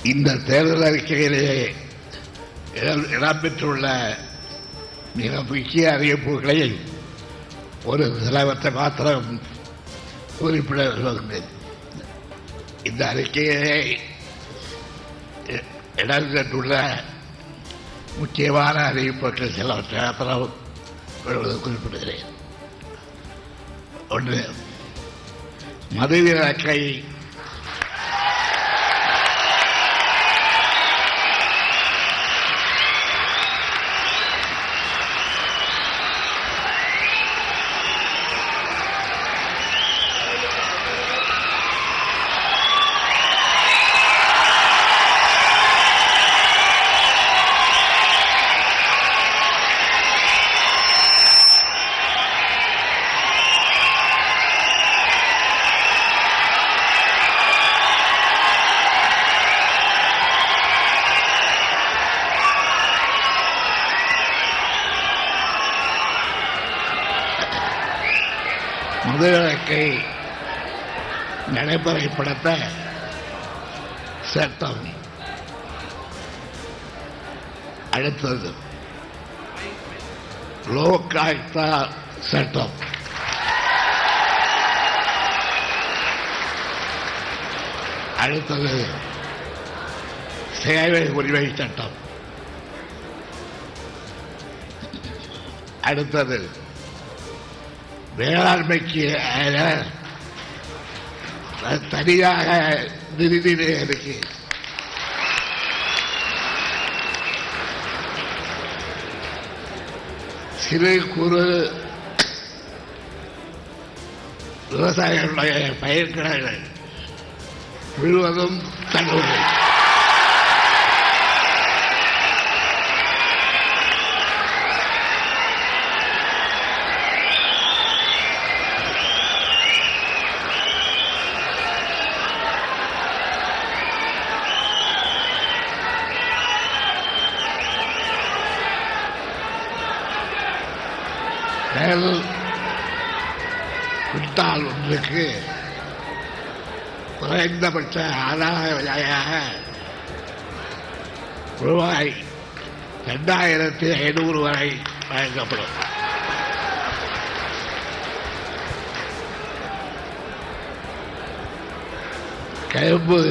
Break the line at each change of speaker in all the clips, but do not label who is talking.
இந்த தேர்தல் அறிக்கையிலே இடம்பெற்றுள்ள மிக முக்கிய அறிவிப்புகளை ஒரு சிலவற்றை மாத்திரம் குறிப்பிட விரும்புகிறேன். இந்த அறிக்கையிலே இடம்பெற்றுள்ள முக்கியமான அறிவிப்புகள் சிலவற்றை மாத்திரம் குறிப்பிடுகிறேன். ஒன்று, மதுவிலக்கை மதுவிலக்கை நடைமுறைப்படுத்த சட்டம். அடுத்தது லோக் ஆயுக்தா சட்டம். அடுத்தது சேவை உரிமை சட்டம். அடுத்தது வேளாண்மைக்கு தனியாக நிதி இருக்கு. சிறு குறு விவசாயிகளுடைய பயிர்க்கடன்கள் முழுவதும் தள்ளுபடி. குவிண்டால் ஒன்றுக்கு குறைந்தபட்ச ஆதார விலையாக ரூபாய் 2500 வரை வழங்கப்படும். கரும்பு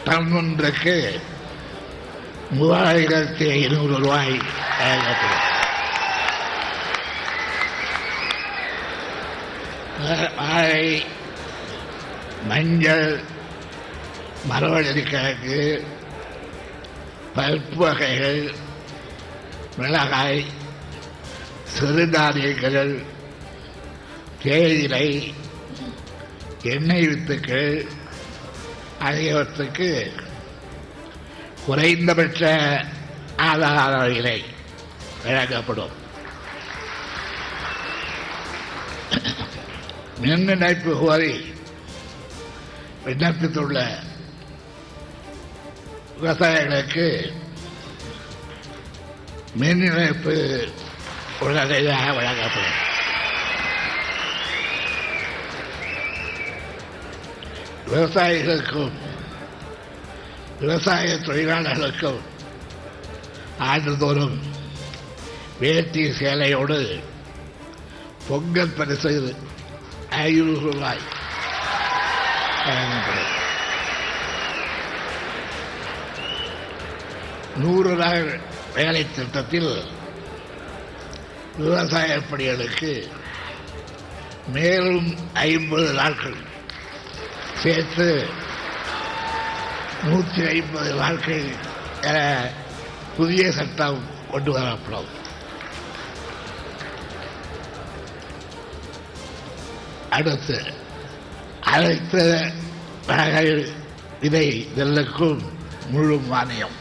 டன் ஒன்றுக்கு 3500 ரூபாய் வழங்கப்படும். வாழை, மஞ்சள், மரவள்ளிக்கிழங்கு, பருப்பு வகைகள், மிளகாய், சிறுதானியங்கள், தேயிலை, எண்ணெய் வித்துக்கள் ஆகியவற்றுக்கு குறைந்தபட்ச ஆதார விலை வழங்கப்படும். மின் இணைப்பு கோரி விண்ணப்பித்துள்ள விவசாயிகளுக்கு மின் இணைப்பு உடனடியாக வழங்கப்படும். விவசாயிகளுக்கும் விவசாய தொழிலாளர்களுக்கும் ஆண்டுதோறும் வேட்டி சேலையோடு பொங்கல் பரிசு 500 ரூபாய் வழங்கப்படும். 100 நாள் வேலை திட்டத்தில் விவசாய பணிகளுக்கு மேலும் 50 நாட்கள் சேர்த்து 150 நாட்கள் என புதிய சட்டம் கொண்டு வரப்படும். அடுத்து அனைத்து வகை விதை நெல்லுக்கும் முழு மானியம்.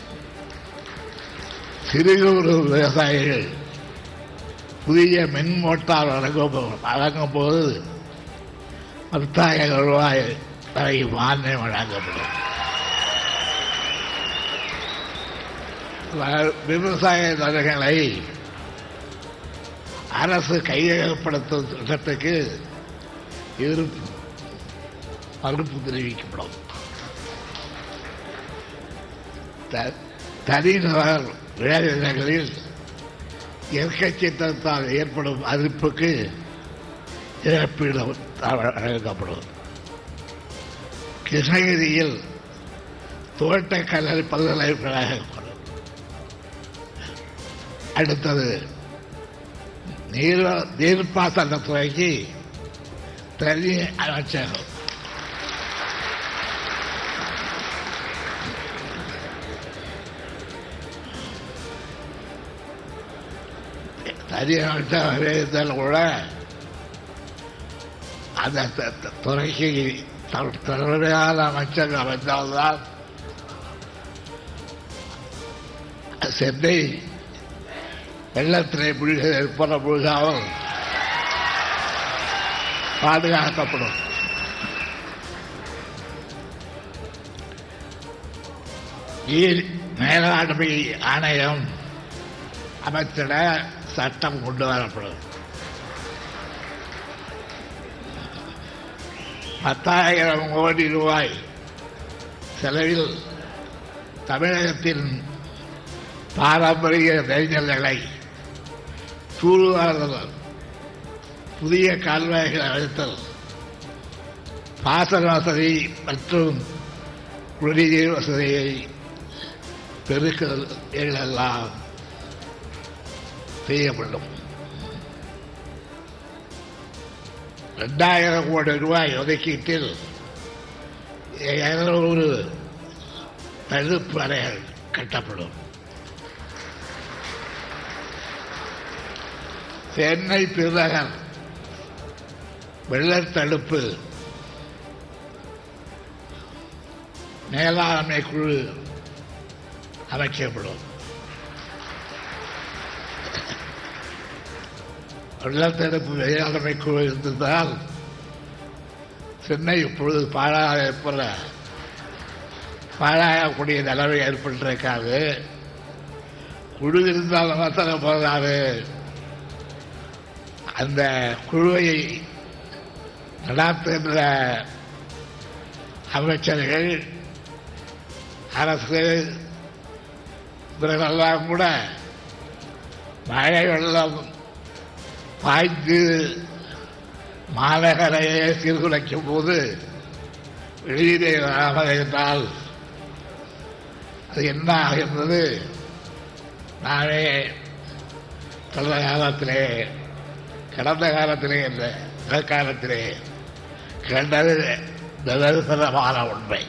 சிறு குறு விவசாயிகள் புதிய மின் மோட்டார் வழங்கும் போது 10,000 ரூபாய் வரை மானியம் வழங்கப்படும். விவசாய நிலங்களை அரசு கையகப்படுத்தும் திட்டத்துக்கு மறுப்பு தெரிவிக்கப்படும். தனிநபர் விளைநிலங்களில் இயற்கை சீற்றத்தால் ஏற்படும் அதிர்ப்புக்கு இழப்பீடு வழங்கப்படும். கிருஷ்ணகிரியில் தோட்டக்கலை பல்கலைக்கழகம். அடுத்தது நீர்ப்பாசனத்துறைக்கு தனி அமைச்சகம். தனி அமைச்சகம் கூட அந்த துறைக்கு தலைமையான அமைச்சர் அமைந்தால்தான் சென்னை வெள்ளத்திலே முழுகாமல் பாதுகாக்கப்படும். நீர் மேலாண்மை ஆணையம் அமைத்திட சட்டம் கொண்டு வரப்படும். 10,000 கோடி ரூபாய் செலவில் தமிழகத்தின் பாரம்பரிய நெறிநிலைகளை தூர்வாறுதல், புதிய கால்வாய்கள் அமைத்தல், பாசன வசதி மற்றும் குடிநீர் வசதியை பெருக்குதல் எல்லாம் செய்யப்படும். 2,000 கோடி ரூபாய் ஒதுக்கீட்டில் 200 தடுப்பு அறைகள் கட்டப்படும். சென்னை பெருநகர் வெள்ளத்தடுப்பு மேலாண்மை குழு அமைக்கப்படும். வெள்ளத்தடுப்பு மேலாண்மை குழு இருந்ததால் சென்னை இப்பொழுது பாழாகக்கூடிய நிலைமை ஏற்பட்டிருக்காது. குழு இருந்தாலும் மாத்திரம் போதாது, அந்த குழுவை நடாத்துகின்ற அமைச்சர்கள், அரசு இவர்களெல்லாம் கூட மழை வெள்ளம் பாய்ந்து மாநகரையே சீர்குலைக்கும் போது வெளியிலே வராமல் இருந்தால் அது என்ன ஆகின்றது? நானே கடந்த காலத்திலே இல்லை, நிகழ்காலத்திலே கண்டது நிதர்சனமான உண்மை.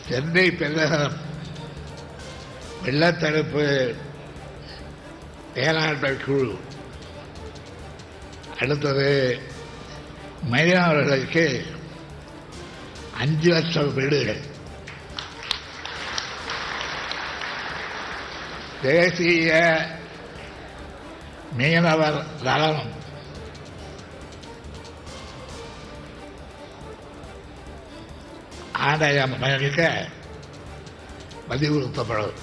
சென்னை பெருநகரம் வெள்ளத்தடுப்பு மேலாண்மை குழு, அடுத்தது மீனவர்களுக்கு 5 லட்சம் வீடுகள், தேசிய மீனவர் நலனம், ஆணையம் அமைக்க வலியுறுத்தப்படும்.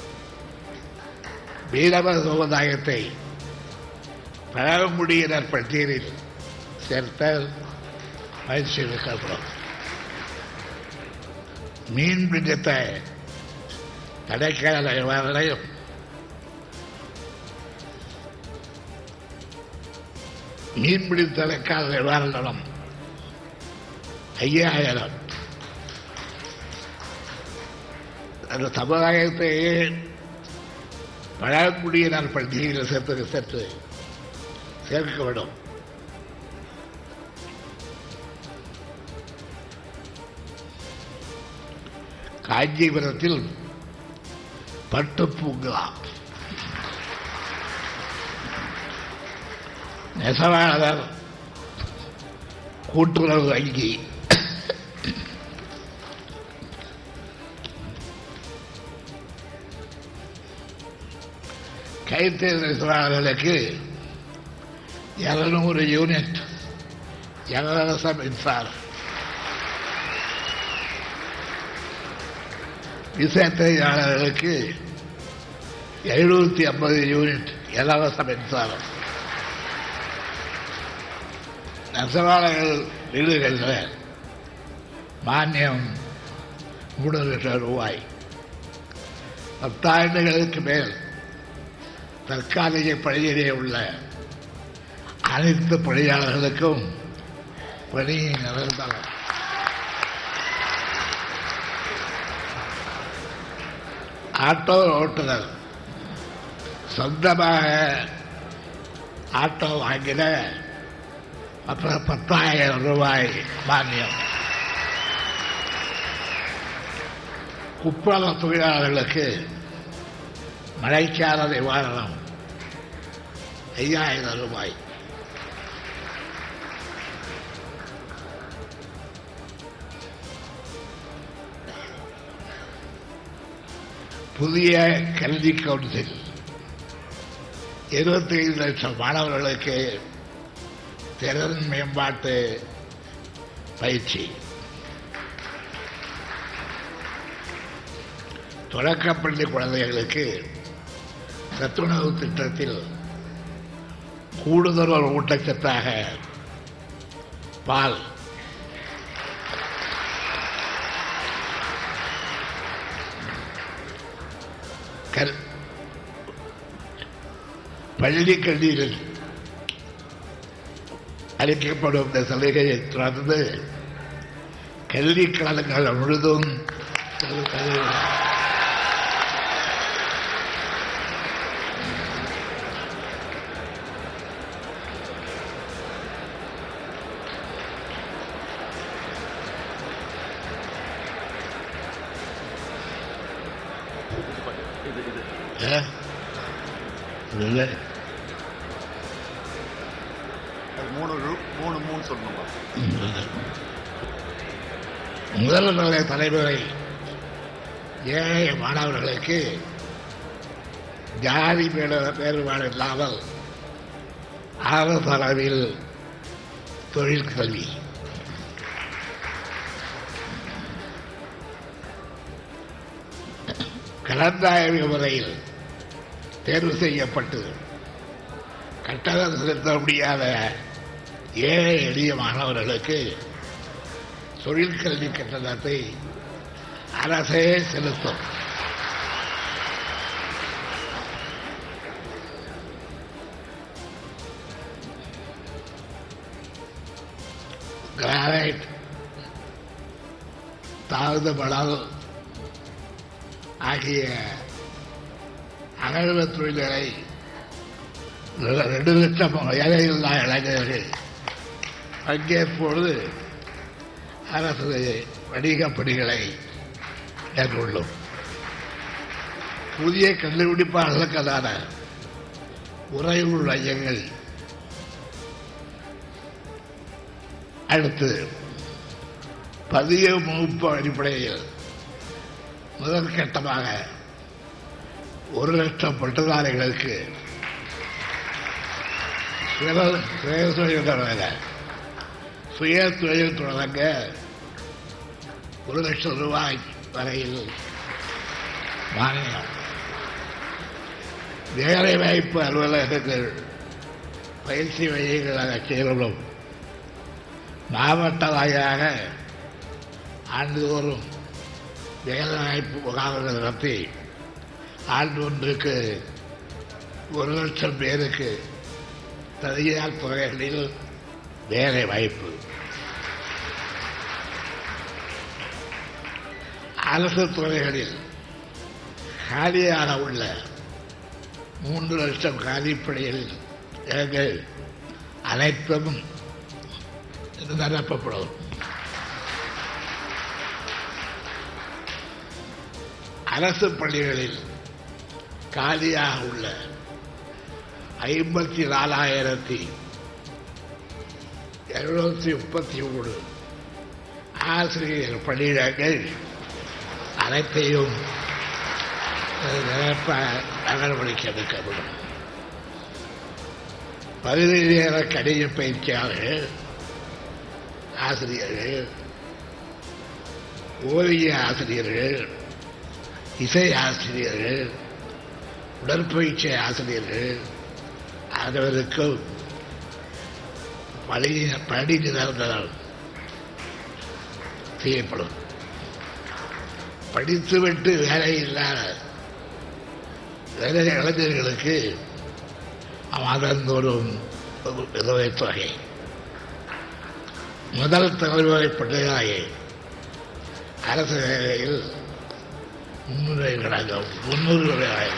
மீனவர் சமுதாயத்தை பழங்குடியினர் பட்டியலில் சேர்த்தல் முயற்சி எடுக்கப்படும். மீன்பிடித்த தடைக்கால நிவாரணையும் மீன்பிடித்த தடைக்கால நிவாரணம் 5000 அந்த சமுதாயத்தை பழங்குடியினர் பட்டியலில் சேர்த்து சேர்க்கப்படும். காஞ்சிபுரத்தில் பட்டுப்பூங்கா, நெசவாளர் கூட்டுறவு வங்கி, கைத்தறி நெசவாளர்களுக்கு 200 யூனிட் இலவச மின்சாரம், விசைத்தறியாளர்களுக்கு 750 யூனிட் இலவச மின்சாரம், நெசவாளர்கள் நிறுவுகின்ற மானியம் 3 லட்சம் ரூபாய். 10 ஆண்டுகளுக்கு மேல் தற்காலிக பணியிலே உள்ள அனைத்து பணியாளர்களுக்கும் பணி நிரந்தரம். ஆட்டோ ஓட்டுநர் சொந்தமாக ஆட்டோ வாங்கின அப்புறம் 10,000 ரூபாய் மானியம். குப்பள தொழிலாளர்களுக்கு மழைக்கால நிவாரணம் 5,000 ரூபாய். புதிய கல்வி கவுன்சில் 25 லட்சம் மாணவர்களுக்கு திறன் மேம்பாட்டு பயிற்சி. தொடக்கப்பள்ளி குழந்தைகளுக்கு சத்துணவு திட்டத்தில் கூடுதல் ஒரு ஊட்டச்சத்தாக பால். பள்ளி கல்வியில் அளிக்கப்படும் இந்த சலுகையை தொடர்ந்து கல்வி காலங்கள் முழுதும் முதல் நிலை தலைமுறை ஏழை மாணவர்களுக்கு ஜாதி வேறுபாடு இல்லாமல் அரசு அளவில் தொழிற்கல்வி. கலந்தாய்வு முறையில் தேர்வு செய்யப்பட்டு கட்டணம் செலுத்த முடியாத ஏழை எளிய மாணவர்களுக்கு தொழிற்கல்வி கட்டணத்தை அரசே செலுத்தும். கிரானைட், தாழ்ந்த மணல் ஆகிய அகழ்வ தொழில்களை 2 லட்சம் ஏழையில்லா இளைஞர்கள் பங்கேற்போடு அரசு வணிகப் பணிகளை மேற்கொள்ளும். புதிய கண்டுபிடிப்பாளர்களுக்கான உறைவு மையங்கள். அடுத்து பதிய முகப்பு அடிப்படையில் முதற்கட்டமாக 1 லட்சம் பட்டதாரிகளுக்கு சுய தொழில் தொடங்க 1 லட்சம் ரூபாய் வரையில் மானியம். வேலைவாய்ப்பு அலுவலகங்கள் பயிற்சி மையங்களாக செயல்படும். மாவட்ட வாரியாக ஆண்டுதோறும் வேலைவாய்ப்பு முகாம்கள் நடத்தி ஆண்டு ஒன்றுக்கு 1 லட்சம் பேருக்கு தனியார் துறைகளில் வேலை வாய்ப்பு. அரசு துறைகளில் காலியாக உள்ள 3 லட்சம் காலிப்படையில் இடங்கள் அனைத்தும் நிரப்பப்படும். அரசு பள்ளிகளில் காலியாக உள்ள 54,733 ஆசிரியர் பணியிடங்கள் அனைத்தையும் நிரப்ப நடவடிக்கை எடுக்கப்படும். பகுதி நேர கணித பயிற்சியாளர்கள், ஆசிரியர்கள், ஓவிய ஆசிரியர்கள், இசை ஆசிரியர்கள், உடற்பயிற்சி ஆசிரியர்கள் அனைவருக்கும் பணி நிரந்தரம் செய்யப்படும். படித்துவிட்டு வேலை இல்லாத இளைஞர்களுக்கு மாதந்தோறும் உதவித் தொகை, முதல் தலைமுறை பிள்ளைகளாகி அரசு வேலையில் 300 ரூபாய்.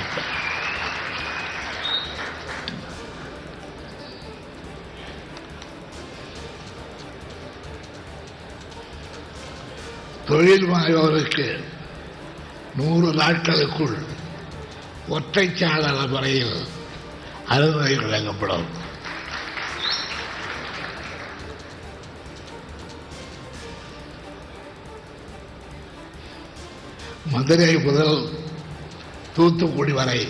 தொழில் முனைவோருக்கு 100 நாட்களுக்குள் ஒற்றைச்சாளர முறையில் அனுமதி வழங்கப்படும். மதுரை முதல் தூத்துக்குடி வரை,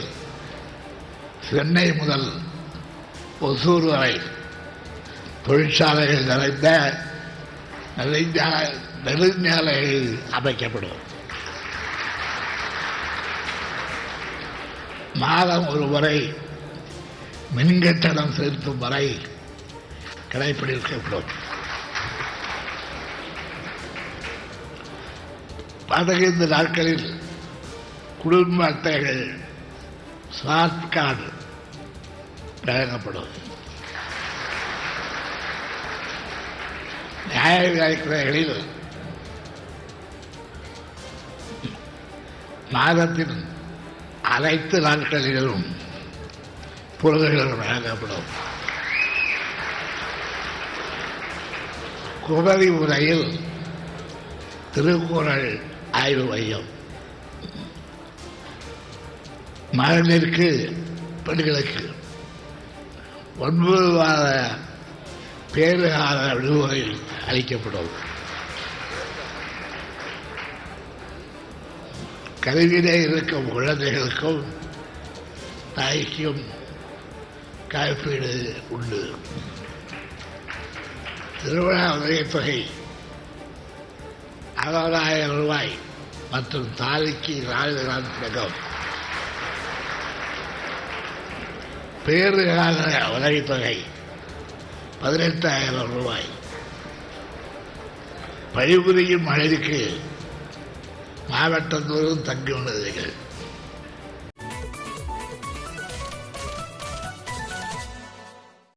சென்னை முதல் ஒசூர் வரை தொழிற்சாலைகள் நிறைந்த நெடுஞ்சாலைகள் அமைக்கப்படும். மாதம் ஒரு முறை மின்கட்டணம் செலுத்தும் வரை கடைபிடிக்கப்படும். 15 நாட்களில் குடும்ப அட்டைகள் ஸ்மார்ட் கார்டு வழங்கப்படும். நியாய விலைக்கடைகளில் மாதத்தின் அனைத்து நாட்களிலும் பொருள்கள் வழங்கப்படும். குமரி முறையில் திருக்குறள் ஆய்வு மையம், மகளிருக்கு பெண்களுக்கு 9 மாத பேறுகால விடுமுறை அளிக்கப்படும். கருவிலே இருக்கும் குழந்தைகளுக்கும் தாய்க்கும் காப்பீடு உண்டு. திருவிழா உதவித்தொகை 60,000 ரூபாய் மற்றும் தாலிக்கு 4 கிராம் தங்கம். பேறுகால உதவித்தொகை 18,000 ரூபாய். பணிபுரியும் மகளிருக்கு மாவட்டந்தோறும் தங்குமிடங்கள்